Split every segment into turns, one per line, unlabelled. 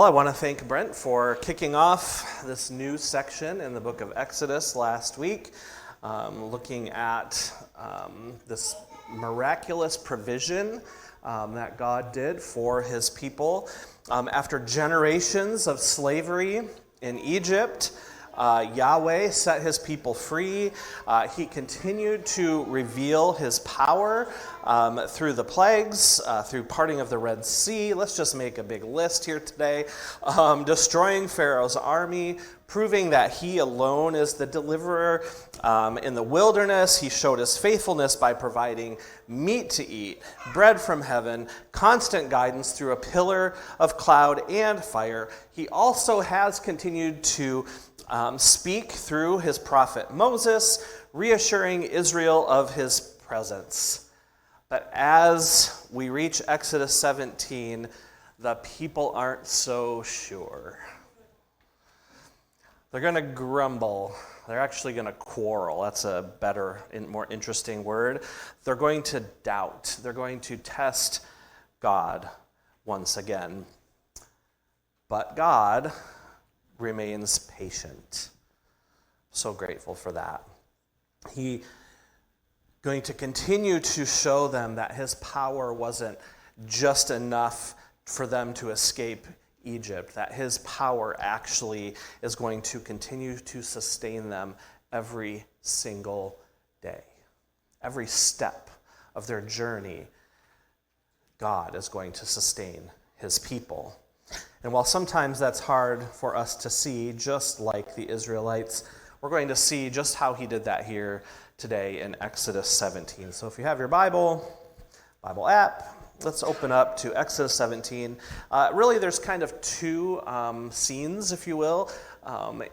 I want to thank Brent for kicking off this new section in the book of Exodus last week, looking at this miraculous provision that God did for his people. After generations of slavery in Egypt, Yahweh set his people free. He continued to reveal his power through the plagues, through parting of the Red Sea. Let's just make a big list here today. Destroying Pharaoh's army, proving that he alone is the deliverer. In the wilderness, he showed his faithfulness by providing meat to eat, bread from heaven, constant guidance through a pillar of cloud and fire. He also has continued to speak through his prophet Moses, reassuring Israel of his presence. But as we reach Exodus 17, the people aren't so sure. They're going to grumble. They're actually going to quarrel. That's a better and more interesting word. They're going to doubt. They're going to test God once again. But God remains patient. So grateful for that. He going to continue to show them that his power wasn't just enough for them to escape Egypt, that his power actually is going to continue to sustain them every single day. Every step of their journey, God is going to sustain his people. And while sometimes that's hard for us to see, just like the Israelites, we're going to see just how he did that here today in Exodus 17. So if you have your Bible app, let's open up to Exodus 17. Really, there's kind of two scenes, if you will,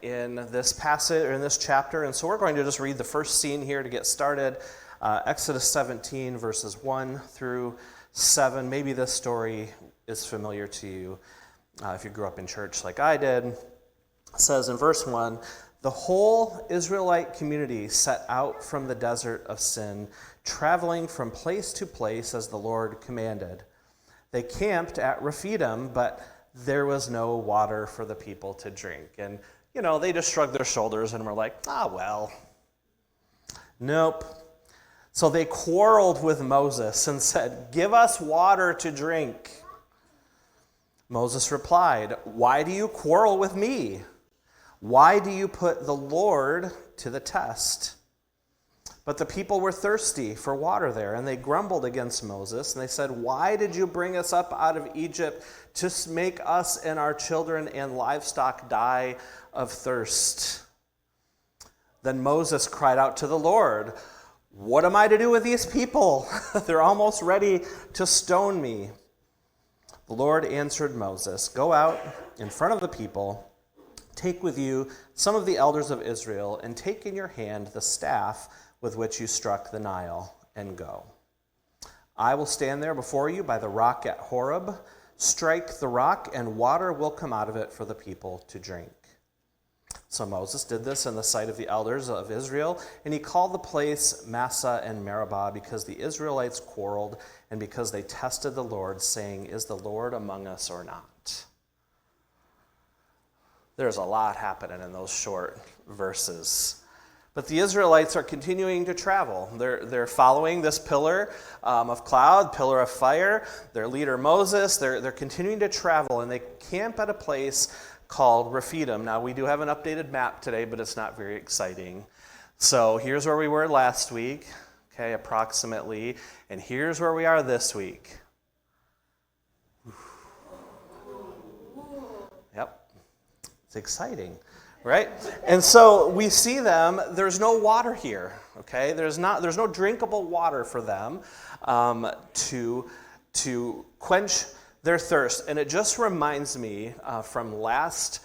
in this passage or in this chapter. And so we're going to just read the first scene here to get started. Exodus 17, verses 1 through 7. Maybe this story is familiar to you if you grew up in church like I did. It says in verse 1, "The whole Israelite community set out from the desert of Sin, traveling from place to place as the Lord commanded. They camped at Rephidim, but there was no water for the people to drink." And, they just shrugged their shoulders and were like, well. Nope. So they quarreled with Moses and said, "Give us water to drink." Moses replied, "Why do you quarrel with me? Why do you put the Lord to the test?" But the people were thirsty for water there, and they grumbled against Moses, and they said, "Why did you bring us up out of Egypt to make us and our children and livestock die of thirst?" Then Moses cried out to the Lord, "What am I to do with these people? They're almost ready to stone me." The Lord answered Moses, "Go out in front of the people, take with you some of the elders of Israel, and take in your hand the staff with which you struck the Nile, and go. I will stand there before you by the rock at Horeb. Strike the rock, and water will come out of it for the people to drink." So Moses did this in the sight of the elders of Israel, and he called the place Massah and Meribah, because the Israelites quarreled and because they tested the Lord, saying, "Is the Lord among us or not?" There's a lot happening in those short verses. But the Israelites are continuing to travel. They're following this pillar of cloud, pillar of fire. Their leader Moses, they're continuing to travel, and they camp at a place called Rephidim. Now, we do have an updated map today, but it's not very exciting. So here's where we were last week, okay, approximately, and here's where we are this week. Yep, it's exciting. Right? And so we see them, there's no water here, okay? There's no drinkable water for them to quench their thirst. And it just reminds me from last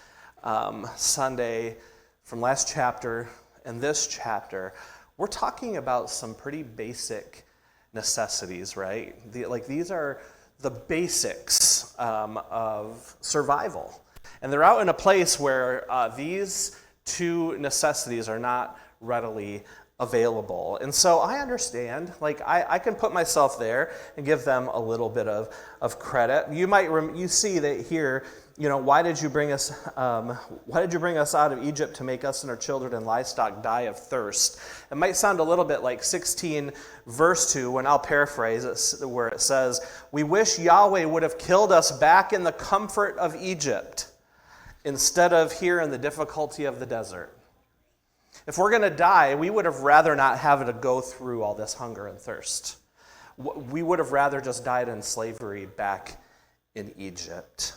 Sunday, from last chapter and this chapter, we're talking about some pretty basic necessities, right? These are the basics of survival. And they're out in a place where these two necessities are not readily available. And so I understand, like I can put myself there and give them a little bit of credit. You might, you see that here, why did you bring us out of Egypt to make us and our children and livestock die of thirst? It might sound a little bit like 16 verse 2, when I'll paraphrase it, where it says, we wish Yahweh would have killed us back in the comfort of Egypt instead of here in the difficulty of the desert. If we're going to die, we would have rather not have to go through all this hunger and thirst. We would have rather just died in slavery back in Egypt.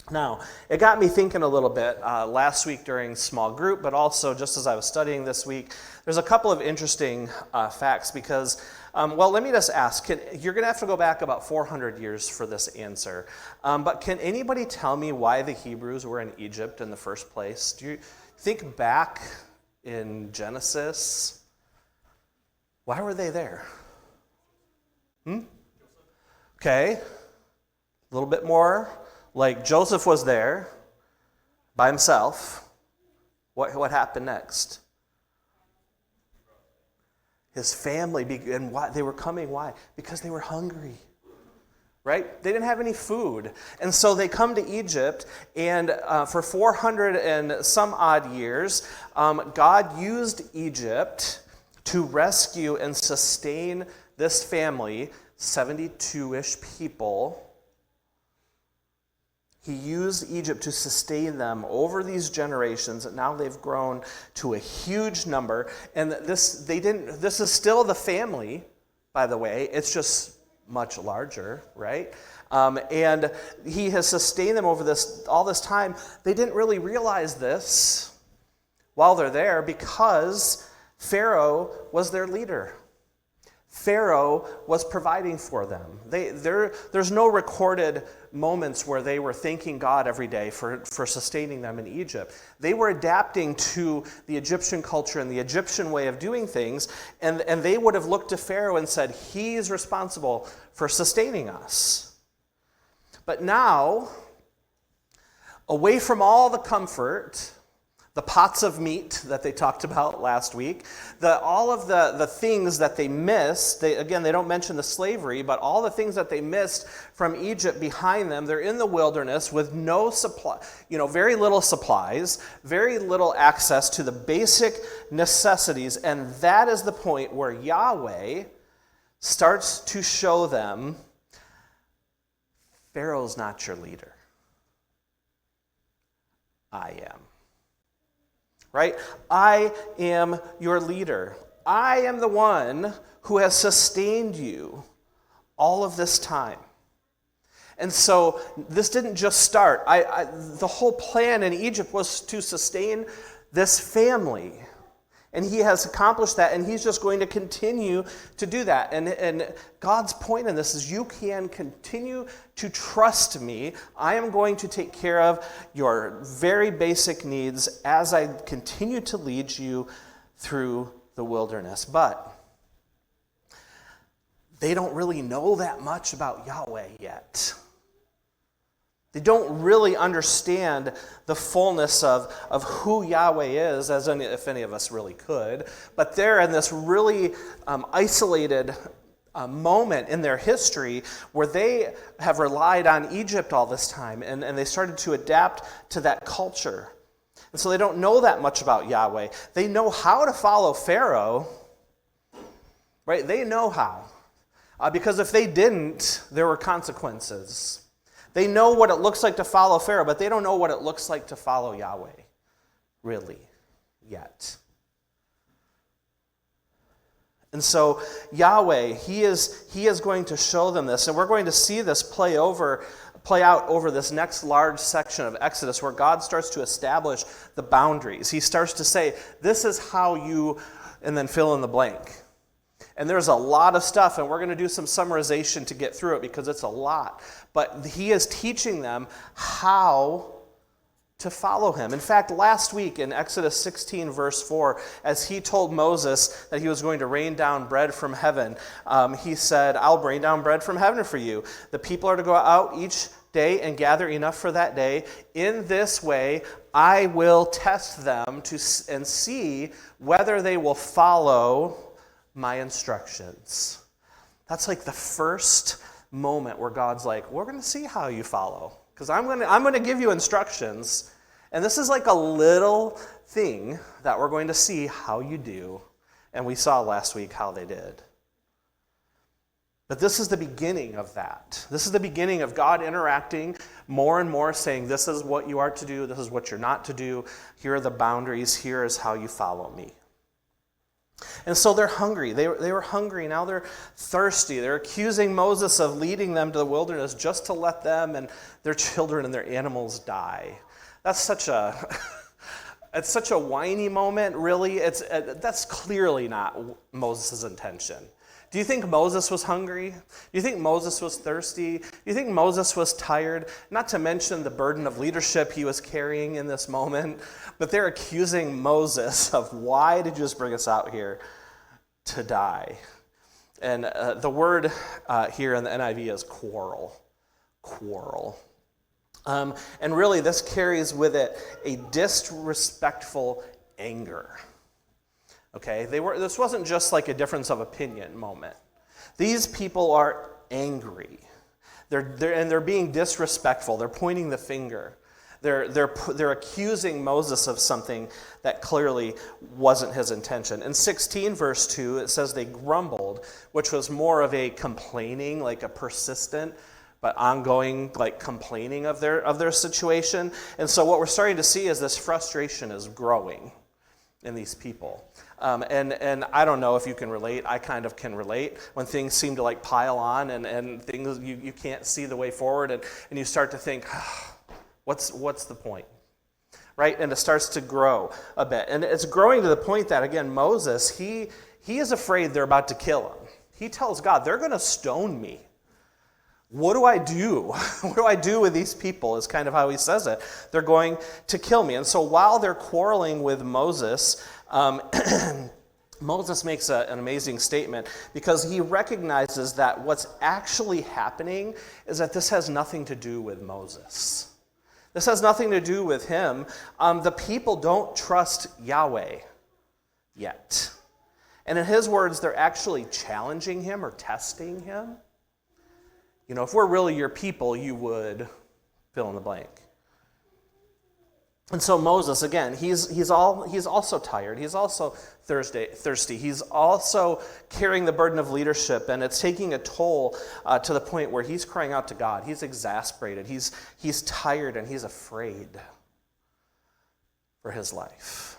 Now, it got me thinking a little bit last week during small group, but also just as I was studying this week, there's a couple of interesting facts because, let me just ask, you're going to have to go back about 400 years for this answer, but can anybody tell me why the Hebrews were in Egypt in the first place? Do you think back in Genesis? Why were they there? Okay, a little bit more. Like Joseph was there by himself. What happened next? His family, and why they were coming. Why? Because they were hungry. Right? They didn't have any food. And so they come to Egypt, and for 400 and some odd years, God used Egypt to rescue and sustain this family, 72-ish people. He used Egypt to sustain them over these generations, and now they've grown to a huge number. And this is still the family, by the way. It's just much larger, right? And he has sustained them over all this time. They didn't really realize this while they're there because Pharaoh was their leader. Pharaoh was providing for them. There's no recorded moments where they were thanking God every day for sustaining them in Egypt. They were adapting to the Egyptian culture and the Egyptian way of doing things, and they would have looked to Pharaoh and said, he's responsible for sustaining us. But now, away from all the comfort, the pots of meat that they talked about last week, all of the things that they missed, they don't mention the slavery, but all the things that they missed from Egypt behind them, they're in the wilderness with no supply, very little supplies, very little access to the basic necessities, and that is the point where Yahweh starts to show them, Pharaoh's not your leader. I am. Right? I am your leader. I am the one who has sustained you all of this time. And so this didn't just start. The whole plan in Egypt was to sustain this family. And he has accomplished that, and he's just going to continue to do that. And God's point in this is you can continue to trust me. I am going to take care of your very basic needs as I continue to lead you through the wilderness. But they don't really know that much about Yahweh yet. They don't really understand the fullness of who Yahweh is, if any of us really could. But they're in this really isolated moment in their history where they have relied on Egypt all this time, and they started to adapt to that culture. And so they don't know that much about Yahweh. They know how to follow Pharaoh, right? They know how. Because if they didn't, there were consequences. They know what it looks like to follow Pharaoh, but they don't know what it looks like to follow Yahweh, really, yet. And so Yahweh, he is going to show them this, and we're going to see this play out over this next large section of Exodus where God starts to establish the boundaries. He starts to say, this is how you, and then fill in the blank. And there's a lot of stuff, and we're going to do some summarization to get through it because it's a lot. But he is teaching them how to follow him. In fact, last week in Exodus 16, verse 4, as he told Moses that he was going to rain down bread from heaven, he said, I'll rain down bread from heaven for you. The people are to go out each day and gather enough for that day. In this way, I will test them and see whether they will follow my instructions. That's like the first moment where God's like, we're going to see how you follow, because I'm going to give you instructions. And this is like a little thing that we're going to see how you do. And we saw last week how they did. But this is the beginning of that. This is the beginning of God interacting more and more, saying, this is what you are to do, this is what you're not to do, here are the boundaries, here is how you follow me. And so they're hungry. They were hungry. Now they're thirsty. They're accusing Moses of leading them to the wilderness just to let them and their children and their animals die. That's such a it's such a whiny moment, really. That's clearly not Moses' intention. Do you think Moses was hungry? Do you think Moses was thirsty? Do you think Moses was tired? Not to mention the burden of leadership he was carrying in this moment. But they're accusing Moses of, why did you just bring us out here to die? And the word here in the NIV is quarrel. Quarrel. And really, this carries with it a disrespectful anger. Okay, this wasn't just like a difference of opinion moment. These people are angry. They're being disrespectful. They're pointing the finger. They're accusing Moses of something that clearly wasn't his intention. In 16 verse 2, it says they grumbled, which was more of a complaining, like a persistent but ongoing like complaining of their situation. And so what we're starting to see is this frustration is growing in these people. And I don't know if you can relate. I kind of can relate when things seem to like pile on and things you can't see the way forward and you start to think, what's the point? Right? And it starts to grow a bit. And it's growing to the point that, again, Moses, he is afraid they're about to kill him. He tells God, they're going to stone me. What do I do? What do I do with these people is kind of how he says it. They're going to kill me. And so while they're quarreling with Moses, Moses makes an amazing statement because he recognizes that what's actually happening is that this has nothing to do with Moses. This has nothing to do with him. The people don't trust Yahweh yet. And in his words, they're actually challenging him or testing him. You know, if we're really your people, you would fill in the blank. And so Moses, again, he's also tired. He's also thirsty. He's also carrying the burden of leadership, and it's taking a toll to the point where he's crying out to God. He's exasperated. He's tired, and he's afraid for his life.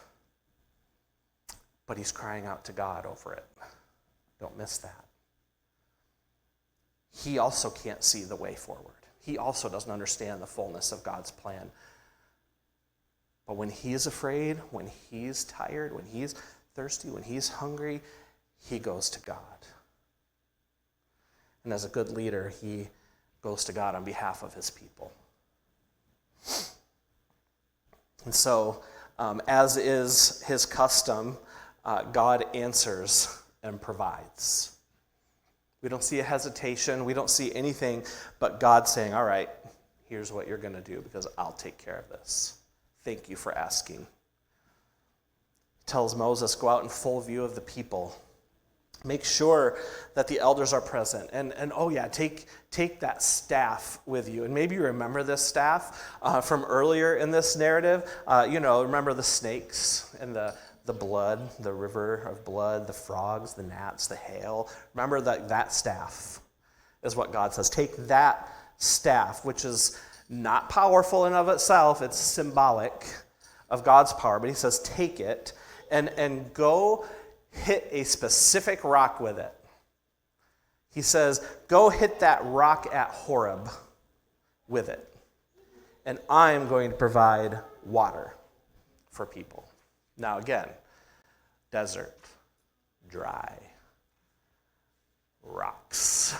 But he's crying out to God over it. Don't miss that. He also can't see the way forward. He also doesn't understand the fullness of God's plan. But when he is afraid, when he's tired, when he's thirsty, when he's hungry, he goes to God. And as a good leader, he goes to God on behalf of his people. And so, as is his custom, God answers and provides. We don't see a hesitation. We don't see anything but God saying, all right, here's what you're going to do because I'll take care of this. Thank you for asking. He tells Moses, go out in full view of the people. Make sure that the elders are present. And oh yeah, take that staff with you. And maybe you remember this staff from earlier in this narrative. Remember the snakes and the blood, the river of blood, the frogs, the gnats, the hail. Remember that staff is what God says. Take that staff, which is not powerful in of itself. It's symbolic of God's power. But he says, take it and go hit a specific rock with it. He says, go hit that rock at Horeb with it. And I'm going to provide water for people. Now again, desert, dry, rocks.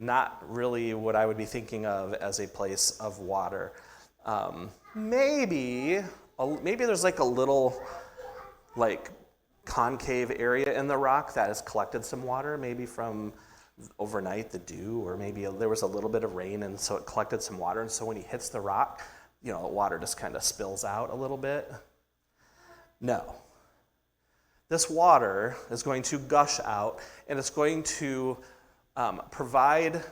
Not really what I would be thinking of as a place of water. Maybe there's like a little like concave area in the rock that has collected some water, maybe from overnight, the dew, or maybe there was a little bit of rain, and so it collected some water, and so when he hits the rock, the water just kind of spills out a little bit. No. This water is going to gush out, and it's going to provide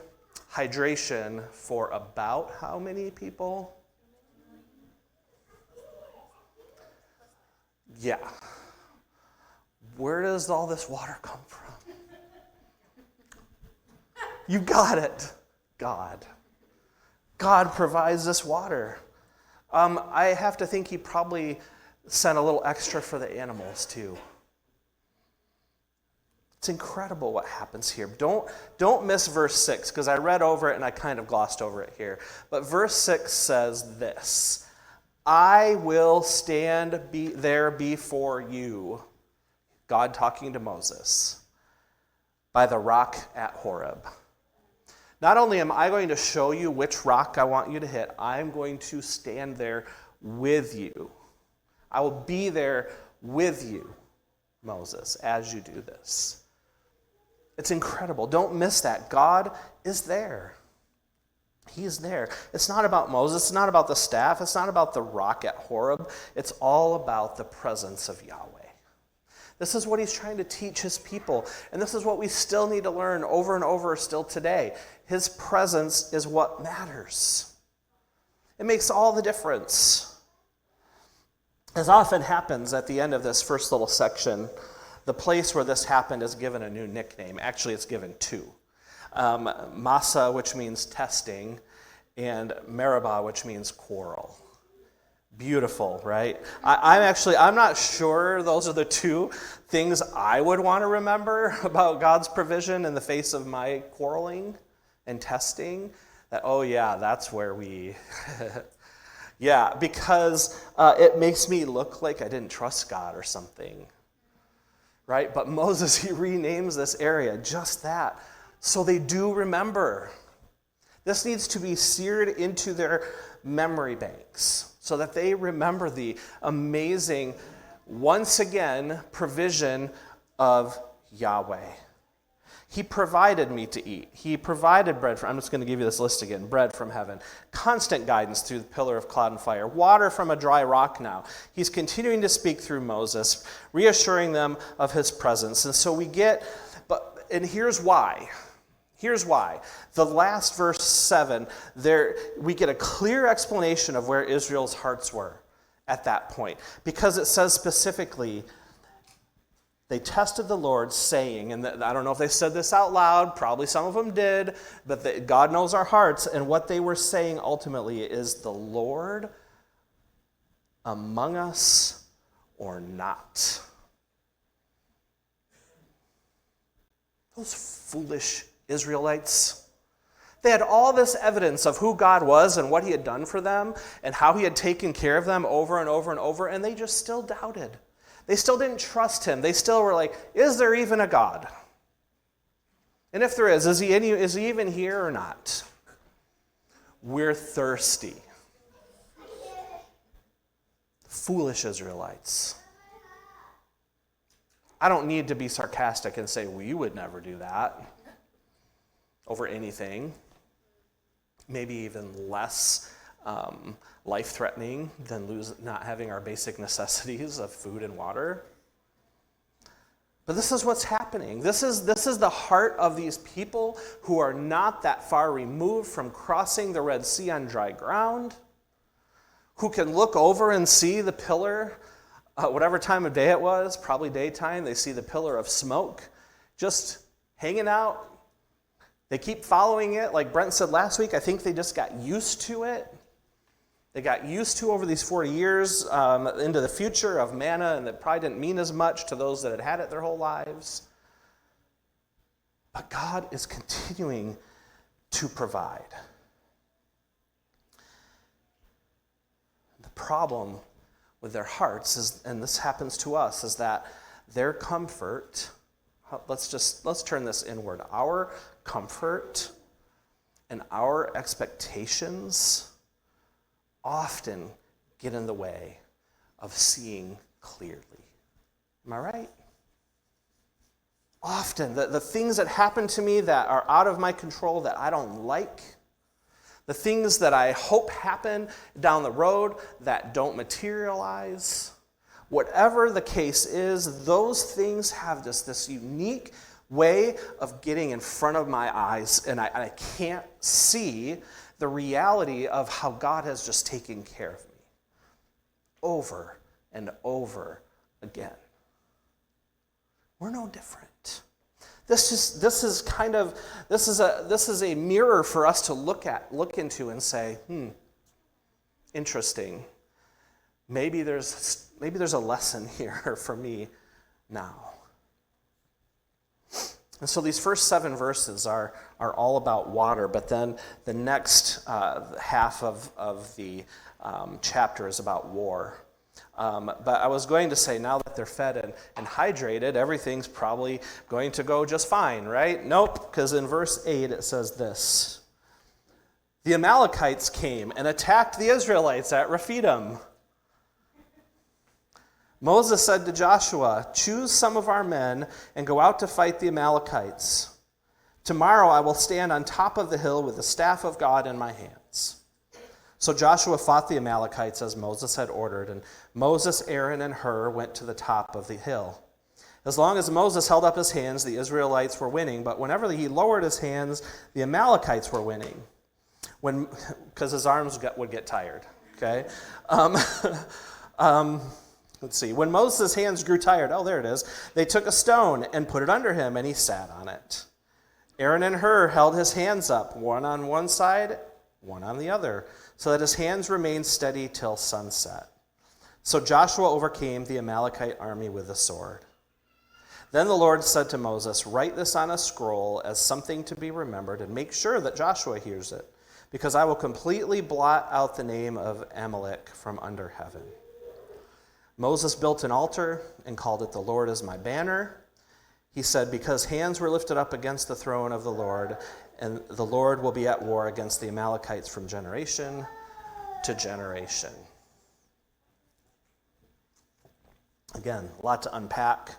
hydration for about how many people? Yeah. Where does all this water come from? You got it. God. God provides this water. I have to think he probably sent a little extra for the animals too. It's incredible what happens here. Don't miss verse 6, because I read over it and I kind of glossed over it here. But verse 6 says this: I will stand there before you, God talking to Moses, by the rock at Horeb. Not only am I going to show you which rock I want you to hit, I'm going to stand there with you. I will be there with you, Moses, as you do this. It's incredible. Don't miss that. God is there. He is there. It's not about Moses. It's not about the staff. It's not about the rock at Horeb. It's all about the presence of Yahweh. This is what he's trying to teach his people. And this is what we still need to learn over and over still today. His presence is what matters. It makes all the difference. As often happens at the end of this first little section, the place where this happened is given a new nickname. Actually, it's given two. Massa, which means testing, and Meribah, which means quarrel. Beautiful, right? I'm not sure those are the two things I would want to remember about God's provision in the face of my quarreling and testing. That, oh yeah, that's where we... yeah, because it makes me look like I didn't trust God or something. Right? But Moses, he renames this area just that. So they do remember. This needs to be seared into their memory banks so that they remember the amazing, once again, provision of Yahweh. He provided meat to eat. He provided bread from, I'm just going to give you this list again, bread from heaven, constant guidance through the pillar of cloud and fire, water from a dry rock now. He's continuing to speak through Moses, reassuring them of his presence. And so we get, and here's why. Here's why. The last verse 7, we get a clear explanation of where Israel's hearts were at that point. Because it says specifically, they tested the Lord, saying, and I don't know if they said this out loud, probably some of them did, but God knows our hearts, and what they were saying ultimately is, the Lord among us or not? Those foolish Israelites. They had all this evidence of who God was and what he had done for them and how he had taken care of them over and over and over, and they just still doubted. They still didn't trust him. They still were like, is there even a God? And if there is he even here or not? We're thirsty. Foolish Israelites. I don't need to be sarcastic and say, well, you would never do that over anything. Maybe even less life-threatening than not having our basic necessities of food and water. But this is what's happening. This is the heart of these people who are not that far removed from crossing the Red Sea on dry ground, who can look over and see the pillar, whatever time of day it was, probably daytime, they see the pillar of smoke just hanging out. They keep following it. Like Brent said last week, I think they just got used to it. They got used to over these 40 years into the future of manna, and that probably didn't mean as much to those that had had it their whole lives. But God is continuing to provide. The problem with their hearts is, and this happens to us, is that their comfort, let's turn this inward. Our comfort and our expectations often get in the way of seeing clearly. Am I right? Often, the things that happen to me that are out of my control that I don't like, the things that I hope happen down the road that don't materialize, whatever the case is, those things have this unique way of getting in front of my eyes, and I can't see the reality of how God has just taken care of me over and over again. We're no different. This is a mirror for us to look into and say, interesting. Maybe there's a lesson here for me now. And so these first 7 verses are all about water, but then the next half of the chapter is about war. But I was going to say, now that they're fed and hydrated, everything's probably going to go just fine, right? Nope, because in verse 8 it says this. The Amalekites came and attacked the Israelites at Rephidim. Moses said to Joshua, choose some of our men and go out to fight the Amalekites. Tomorrow I will stand on top of the hill with the staff of God in my hands. So Joshua fought the Amalekites as Moses had ordered, and Moses, Aaron, and Hur went to the top of the hill. As long as Moses held up his hands, the Israelites were winning, but whenever he lowered his hands, the Amalekites were winning, because his arms would get tired. Okay. Let's see. When Moses' hands grew tired, there it is, they took a stone and put it under him, and he sat on it. Aaron and Hur held his hands up, one on one side, one on the other, so that his hands remained steady till sunset. So Joshua overcame the Amalekite army with the sword. Then the Lord said to Moses, write this on a scroll as something to be remembered, and make sure that Joshua hears it, because I will completely blot out the name of Amalek from under heaven. Moses built an altar and called it, the Lord is my banner. He said, because hands were lifted up against the throne of the Lord, and the Lord will be at war against the Amalekites from generation to generation. Again, a lot to unpack.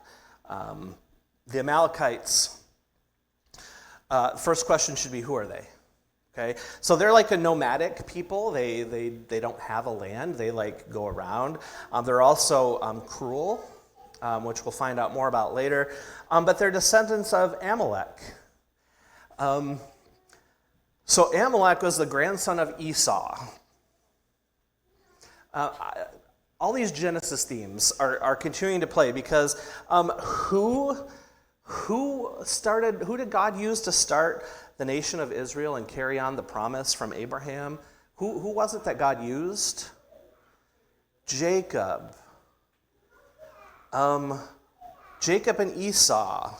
The Amalekites, first question should be, who are they? Okay, so they're like a nomadic people. They don't have a land. They go around. They're also cruel, which we'll find out more about later. But they're descendants of Amalek. So Amalek was the grandson of Esau. All these Genesis themes are continuing to play because who did God use to start the nation of Israel and carry on the promise from Abraham? Who was it that God used? Jacob. Jacob and Esau.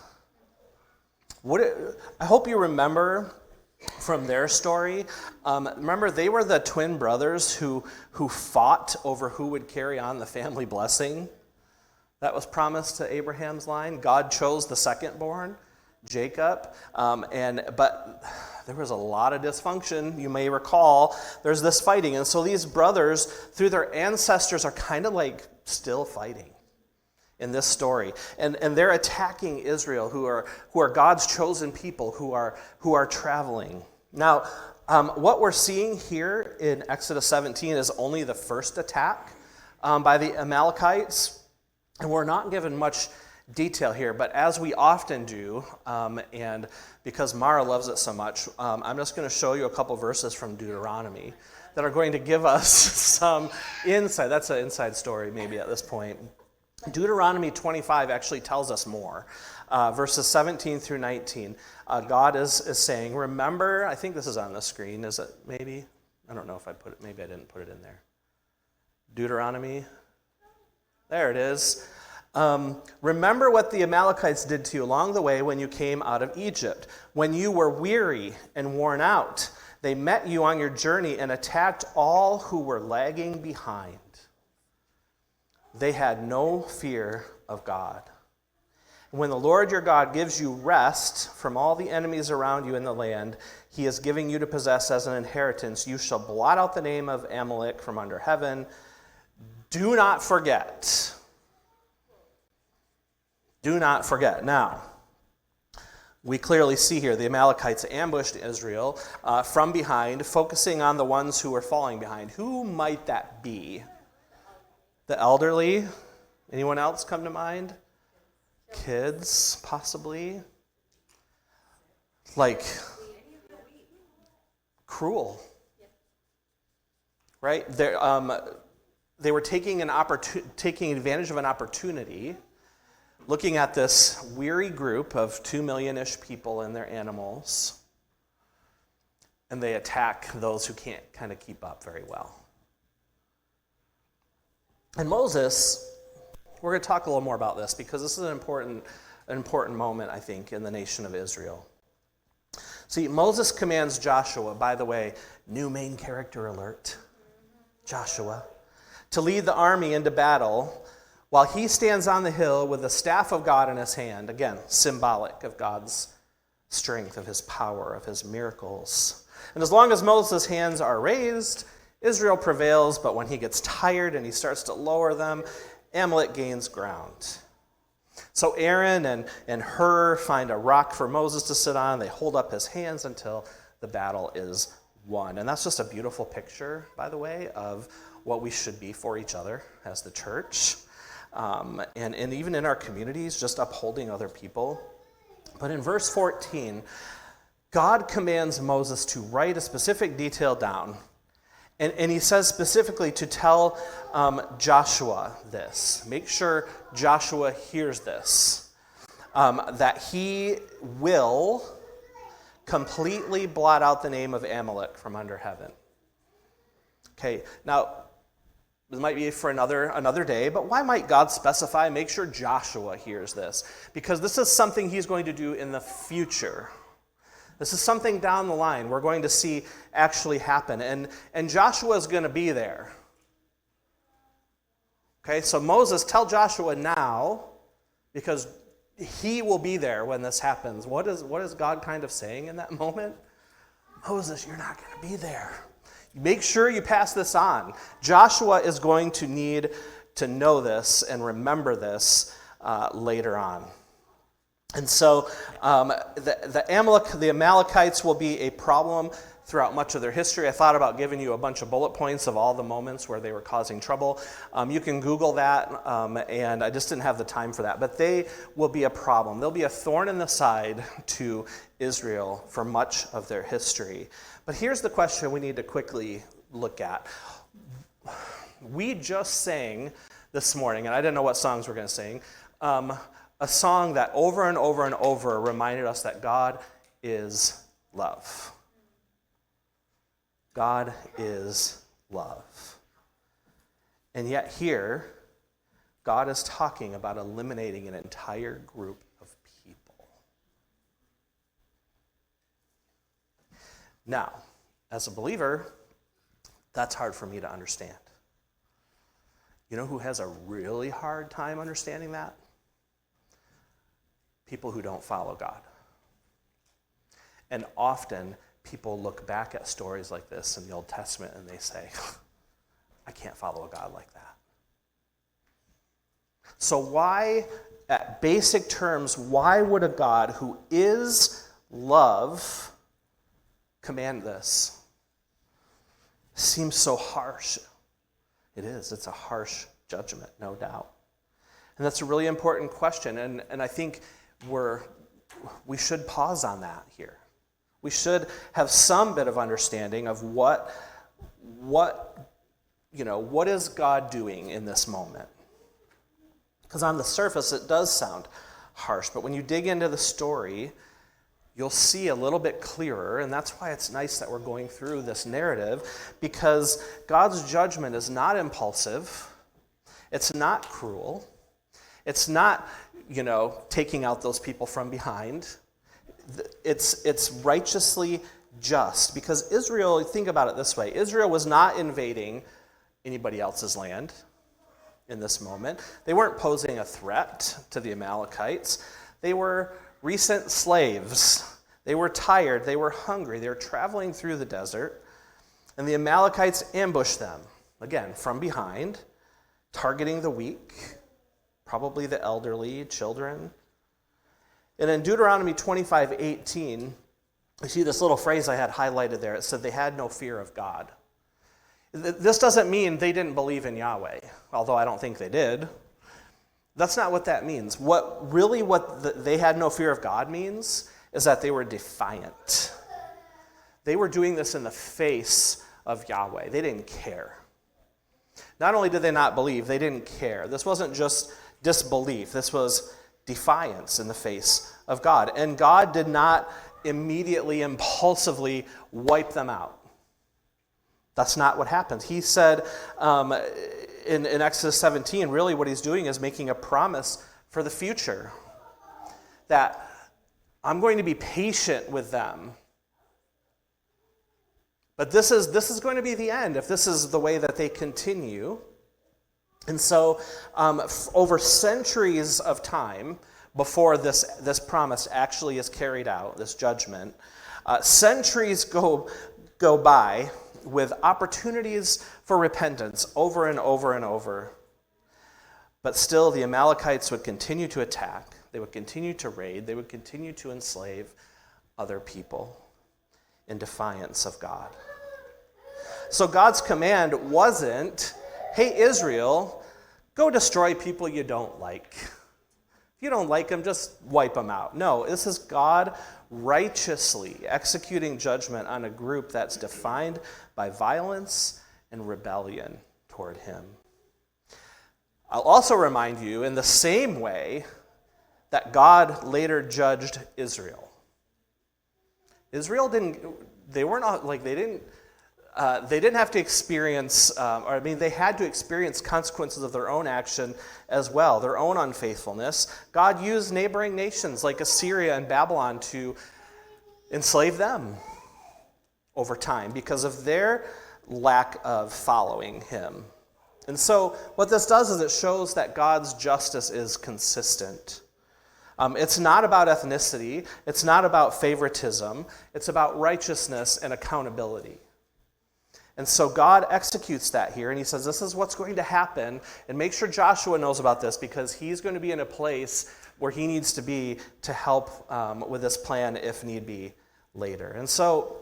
I hope you remember from their story. Remember, they were the twin brothers who fought over who would carry on the family blessing that was promised to Abraham's line. God chose the second-born, Jacob, but there was a lot of dysfunction. You may recall there's this fighting, and so these brothers, through their ancestors, are kind of still fighting in this story, and they're attacking Israel, who are God's chosen people, who are traveling. Now, what we're seeing here in Exodus 17 is only the first attack by the Amalekites, and we're not given much detail here, but as we often do, and because Mara loves it so much, I'm just going to show you a couple verses from Deuteronomy that are going to give us some insight. That's an inside story maybe at this point. Deuteronomy 25 actually tells us more. Verses 17 through 19, God is saying, remember, I think this is on the screen, is it maybe? I don't know if I put it, maybe I didn't put it in there. Deuteronomy, there it is. Remember what the Amalekites did to you along the way when you came out of Egypt. When you were weary and worn out, they met you on your journey and attacked all who were lagging behind. They had no fear of God. When the Lord your God gives you rest from all the enemies around you in the land he is giving you to possess as an inheritance, you shall blot out the name of Amalek from under heaven. Do not forget. Do not forget. Now, We clearly see here the Amalekites ambushed Israel from behind, focusing on the ones who were falling behind. Who might that be? The elderly? Anyone else come to mind? Kids, possibly? Like, cruel. Right? They were taking advantage of an opportunity, looking at this weary group of 2 million-ish people and their animals, and they attack those who can't kind of keep up very well. And Moses, we're going to talk a little more about this because this is an important moment, I think, in the nation of Israel. See, Moses commands Joshua, by the way, new main character alert, Joshua, to lead the army into battle while he stands on the hill with the staff of God in his hand, again, symbolic of God's strength, of his power, of his miracles. And as long as Moses' hands are raised, Israel prevails, but when he gets tired and he starts to lower them, Amalek gains ground. So Aaron and Hur find a rock for Moses to sit on. They hold up his hands until the battle is won. And that's just a beautiful picture, by the way, of what we should be for each other as the church. And even in our communities, just upholding other people. But in verse 14, God commands Moses to write a specific detail down. And he says specifically to tell Joshua this. Make sure Joshua hears this. That he will completely blot out the name of Amalek from under heaven. Okay, now, this might be for another day, but why might God specify, make sure Joshua hears this? Because this is something he's going to do in the future. This is something down the line we're going to see actually happen. And Joshua is going to be there. Okay, so Moses, tell Joshua now, because he will be there when this happens. What is God kind of saying in that moment? Moses, you're not going to be there. Make sure you pass this on. Joshua is going to need to know this and remember this later on. And so the Amalekites will be a problem throughout much of their history. I thought about giving you a bunch of bullet points of all the moments where they were causing trouble. You can Google that, and I just didn't have the time for that. But they will be a problem. They'll be a thorn in the side to Israel for much of their history. But here's the question we need to quickly look at. We just sang this morning, and I didn't know what songs we're going to sing, a song that over and over and over reminded us that God is love. God is love. And yet here, God is talking about eliminating an entire group of people. Now, as a believer, that's hard for me to understand. You know who has a really hard time understanding that? People who don't follow God. And often, people look back at stories like this in the Old Testament and they say, I can't follow a God like that. So why, at basic terms, why would a God who is love command this? Seems so harsh. It is. It's a harsh judgment, no doubt. And that's a really important question, and I think we should pause on that here. We should have some bit of understanding of what is God doing in this moment? Because on the surface, it does sound harsh, but when you dig into the story, you'll see a little bit clearer, and that's why it's nice that we're going through this narrative, because God's judgment is not impulsive, it's not cruel, it's not, taking out those people from behind. It's righteously just, because Israel, think about it this way, Israel was not invading anybody else's land in this moment. They weren't posing a threat to the Amalekites. They were recent slaves. They were tired. They were hungry. They were traveling through the desert, and the Amalekites ambushed them, again, from behind, targeting the weak, probably the elderly, children. And in Deuteronomy 25:18, you see this little phrase I had highlighted there. It said they had no fear of God. This doesn't mean they didn't believe in Yahweh, although I don't think they did. That's not what that means. They had no fear of God means is that they were defiant. They were doing this in the face of Yahweh. They didn't care. Not only did they not believe, they didn't care. This wasn't just disbelief. This was defiance in the face of God. And God did not immediately, impulsively wipe them out. That's not what happened. He said in Exodus 17, really what he's doing is making a promise for the future. That I'm going to be patient with them. But this is going to be the end if this is the way that they continue. And so over centuries of time before this promise actually is carried out, this judgment, centuries go by with opportunities for repentance over and over and over. But still the Amalekites would continue to attack. They would continue to raid. They would continue to enslave other people in defiance of God. So God's command wasn't, hey, Israel, go destroy people you don't like. If you don't like them, just wipe them out. No, this is God righteously executing judgment on a group that's defined by violence and rebellion toward him. I'll also remind you, in the same way that God later judged Israel. Israel didn't have to experience, they had to experience consequences of their own action as well, their own unfaithfulness. God used neighboring nations like Assyria and Babylon to enslave them over time because of their lack of following him. And so what this does is it shows that God's justice is consistent. It's not about ethnicity. It's not about favoritism. It's about righteousness and accountability. And so God executes that here, and he says, this is what's going to happen, and make sure Joshua knows about this because he's going to be in a place where he needs to be to help with this plan if need be later. And so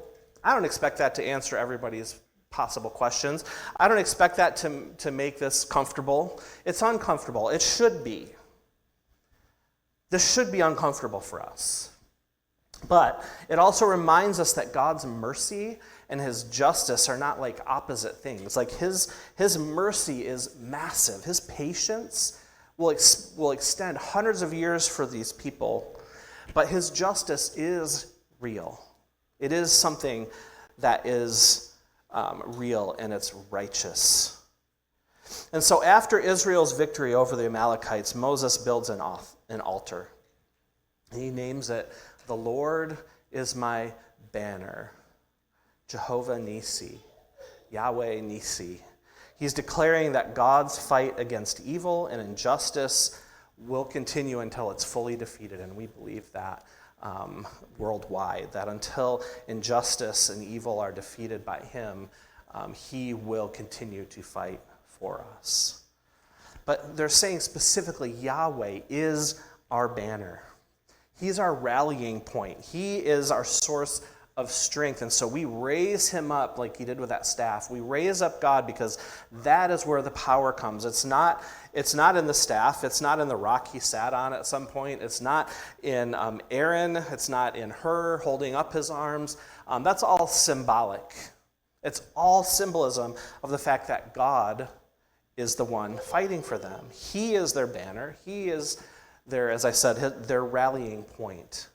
I don't expect that to answer everybody's possible questions. I don't expect that to make this comfortable. It's uncomfortable. It should be. This should be uncomfortable for us. But it also reminds us that God's mercy and his justice are not like opposite things. Like his mercy is massive. His patience will extend hundreds of years for these people. But his justice is real. It is something that is real and it's righteous. And so after Israel's victory over the Amalekites, Moses builds an altar. And he names it, "The Lord is my banner." Jehovah Nisi, Yahweh Nisi. He's declaring that God's fight against evil and injustice will continue until it's fully defeated, and we believe that worldwide, that until injustice and evil are defeated by him, he will continue to fight for us. But they're saying specifically Yahweh is our banner. He's our rallying point. He is our source of strength. And so we raise him up like he did with that staff. We raise up God because that is where the power comes. It's not in the staff. It's not in the rock he sat on at some point. It's not in Aaron. It's not in Hur holding up his arms. That's all symbolic. It's all symbolism of the fact that God is the one fighting for them. He is their banner. He is their, as I said, their rallying point.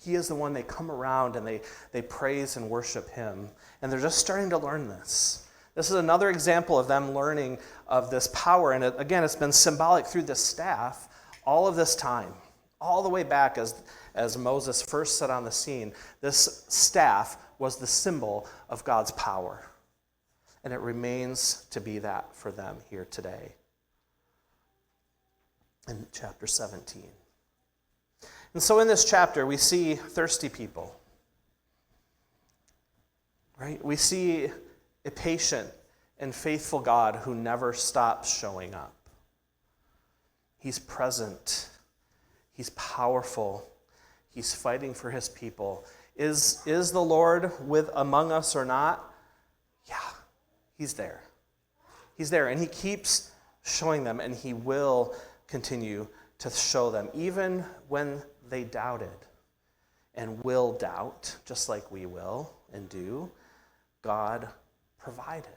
He is the one they come around and they praise and worship him. And they're just starting to learn this. This is another example of them learning of this power. And again, it's been symbolic through this staff all of this time. All the way back as Moses first set on the scene, this staff was the symbol of God's power. And it remains to be that for them here today. In chapter 17. And so in this chapter, we see thirsty people. Right? We see a patient and faithful God who never stops showing up. He's present. He's powerful. He's fighting for his people. Is the Lord among us or not? Yeah, he's there. He's there, and he keeps showing them, and he will continue to show them, even when they doubted and will doubt, just like we will and do. God provided.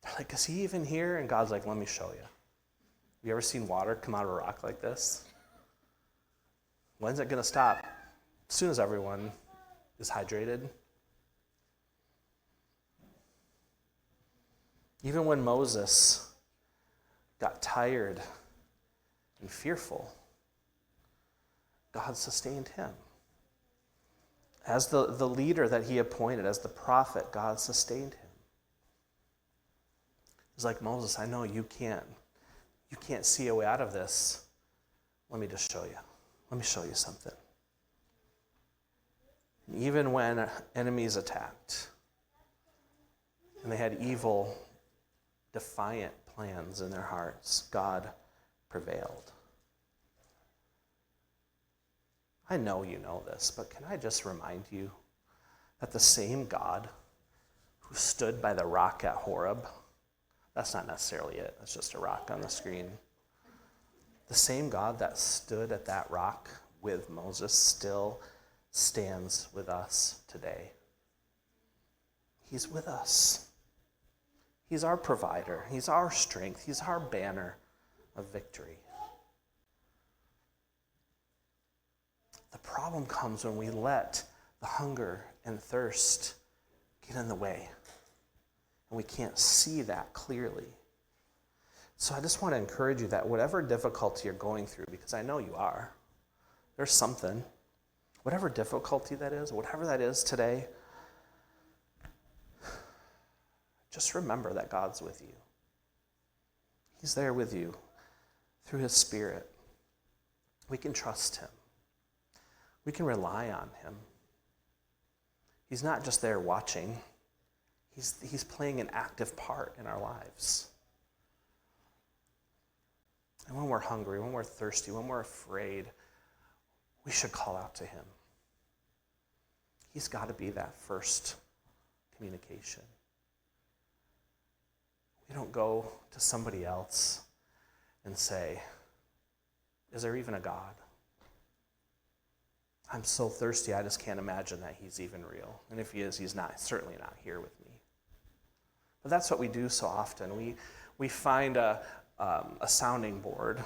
They're like, is he even here? And God's like, let me show you. Have you ever seen water come out of a rock like this? When's it going to stop? As soon as everyone is hydrated. Even when Moses got tired and fearful, God sustained him. As the leader that he appointed, as the prophet, God sustained him. He's like, Moses, I know you can't see a way out of this. Let me just show you. Let me show you something. And even when enemies attacked, and they had evil, defiant plans in their hearts, God prevailed. I know you know this, but can I just remind you that the same God who stood by the rock at Horeb, that's not necessarily it, that's just a rock on the screen. The same God that stood at that rock with Moses still stands with us today. He's with us. He's our provider. He's our strength. He's our banner of victory. The problem comes when we let the hunger and thirst get in the way, and we can't see that clearly. So I just want to encourage you that whatever difficulty you're going through, because I know you are, there's something, whatever difficulty that is, whatever that is today, just remember that God's with you. He's there with you through his Spirit. We can trust him. We can rely on him. He's not just there watching. He's playing an active part in our lives. And when we're hungry, when we're thirsty, when we're afraid, we should call out to him. He's got to be that first communication. We don't go to somebody else and say, is there even a God? I'm so thirsty, I just can't imagine that he's even real. And if he is, he's certainly not here with me. But that's what we do so often. We find a sounding board,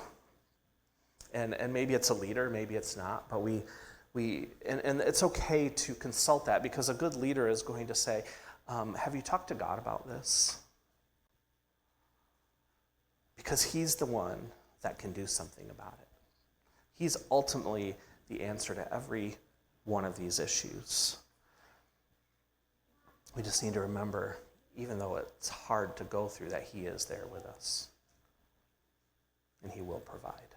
and maybe it's a leader, maybe it's not, but and it's okay to consult that, because a good leader is going to say, have you talked to God about this? Because he's the one that can do something about it. He's ultimately the answer to every one of these issues. We just need to remember, even though it's hard to go through, that he is there with us. And he will provide.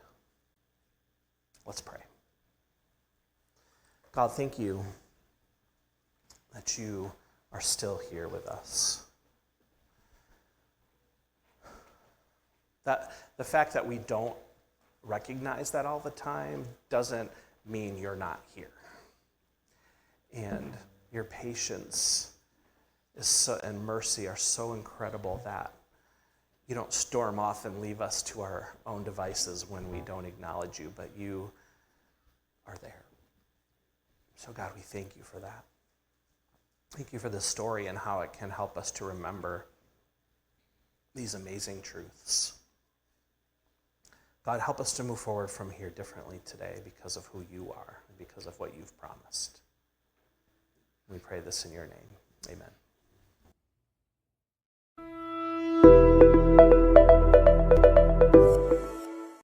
Let's pray. God, thank you that you are still here with us. That the fact that we don't recognize that all the time doesn't mean you're not here. And your patience and mercy are so incredible that you don't storm off and leave us to our own devices when we don't acknowledge you, but you are there. So God, we thank you for that. Thank you for this story and how it can help us to remember these amazing truths. God, help us to move forward from here differently today because of who you are and because of what you've promised. We pray this in your name. Amen.